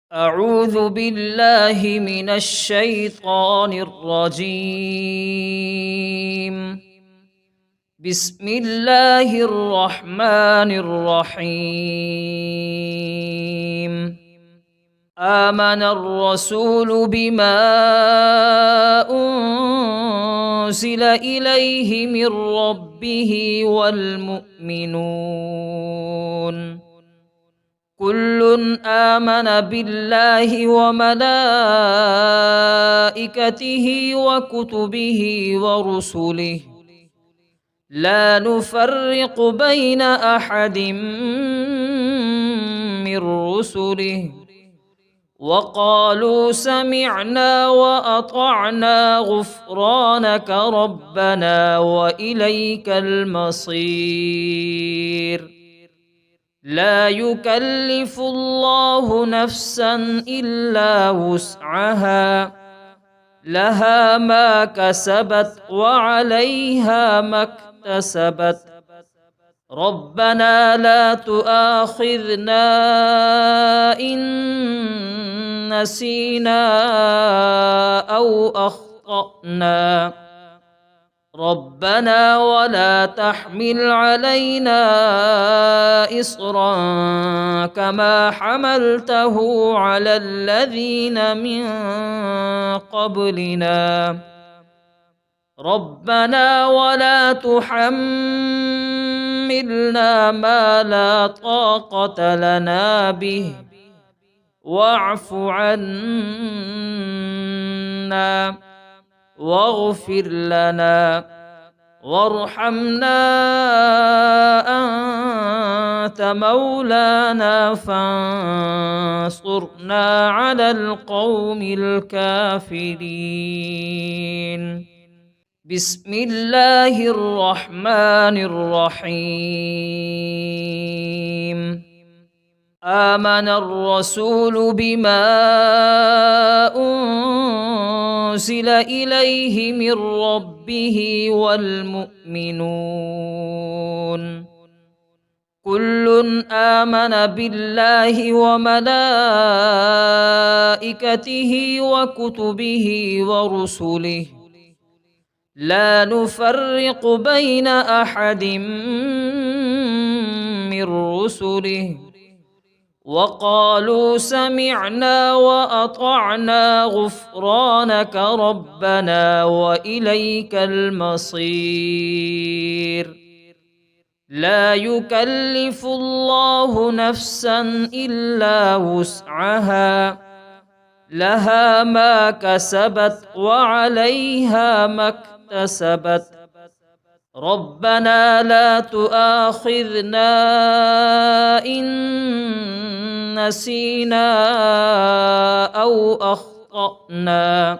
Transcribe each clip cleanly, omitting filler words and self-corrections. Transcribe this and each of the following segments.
أعوذ بالله من الشيطان الرجيم. بسم الله الرحمن الرحيم. آمن الرسول بما أنزل إليه من ربه والمؤمنون كل آمن بالله وملائكته وكتبه ورسله لا نفرق بين أحد من رسله وقالوا سمعنا وأطعنا غفرانك ربنا وإليك المصير. لا يكلف الله نفسا إلا وسعها لها ما كسبت وعليها ما اكتسبت. ربنا لا تؤاخذنا إن نسينا أو أخطأنا. ربنا ولا تحمل علينا إصرا كما حملته على الذين من قبلنا. ربنا ولا تحملنا ما لا طاقة لنا به واعف عنا واغفر لنا وارحمنا أنت مولانا فانصرنا على القوم الكافرين. بسم الله الرحمن الرحيم. آمن الرسول بما أنزل إليه من ربه والمؤمنون كل آمن بالله وملائكته وكتبه ورسله لا نفرق بين أحد من رسله وقالوا سمعنا وأطعنا غفرانك ربنا وإليك المصير. لا يكلف الله نفسا إلا وسعها لها ما كسبت وعليها ما اكتسبت. ربنا لا تؤاخذنا إن نسينا أو أخطأنا.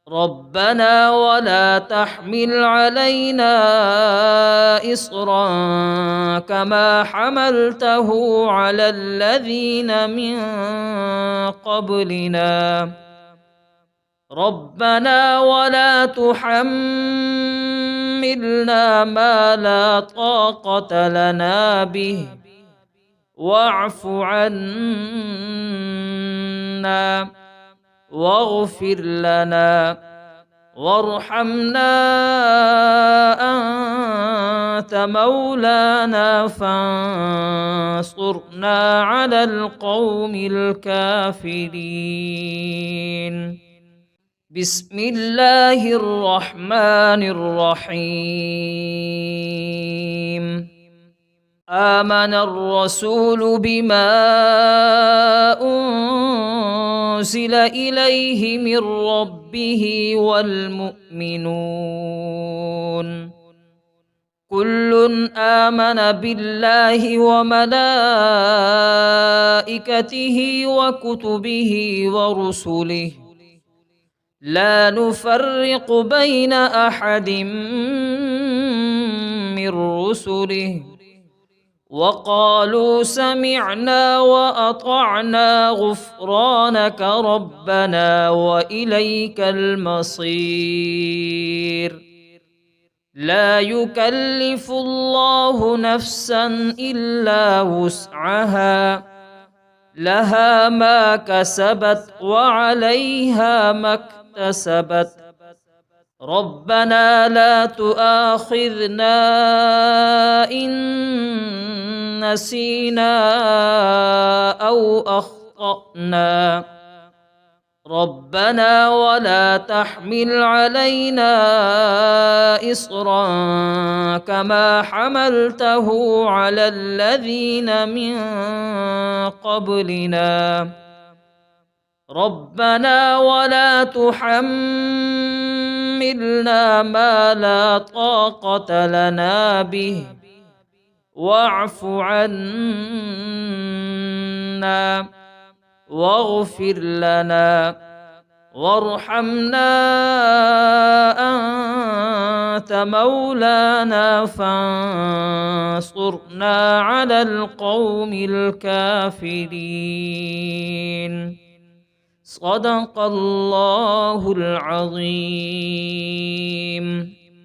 ربنا ولا تحمل علينا إصرا كما حملته على الذين من قبلنا. ربنا ولا تحملنا ما لا طاقة لنا به واعف عنا واغفر لنا وارحمنا أنت مولانا فانصرنا على القوم الكافرين. بسم الله الرحمن الرحيم. آمن الرسول بما أنزل إليه من ربه والمؤمنون كل آمن بالله وملائكته وكتبه ورسله لا نفرق بين أحد من رسله وقالوا سمعنا وأطعنا غفرانك ربنا وإليك المصير. لا يكلف الله نفسا إلا وسعها لها ما كسبت وعليها ما اكتسبت ربنا لا تؤاخذنا إن نسينا أو أخطأنا ربنا ولا تحمل علينا إصرا كما حملته على الذين من قبلنا ربنا ولا تحملنا ما لا طاقة لنا به واعف عنا واغفر لنا وارحمنا أنت مولانا فانصرنا على القوم الكافرين صدق الله العظيم.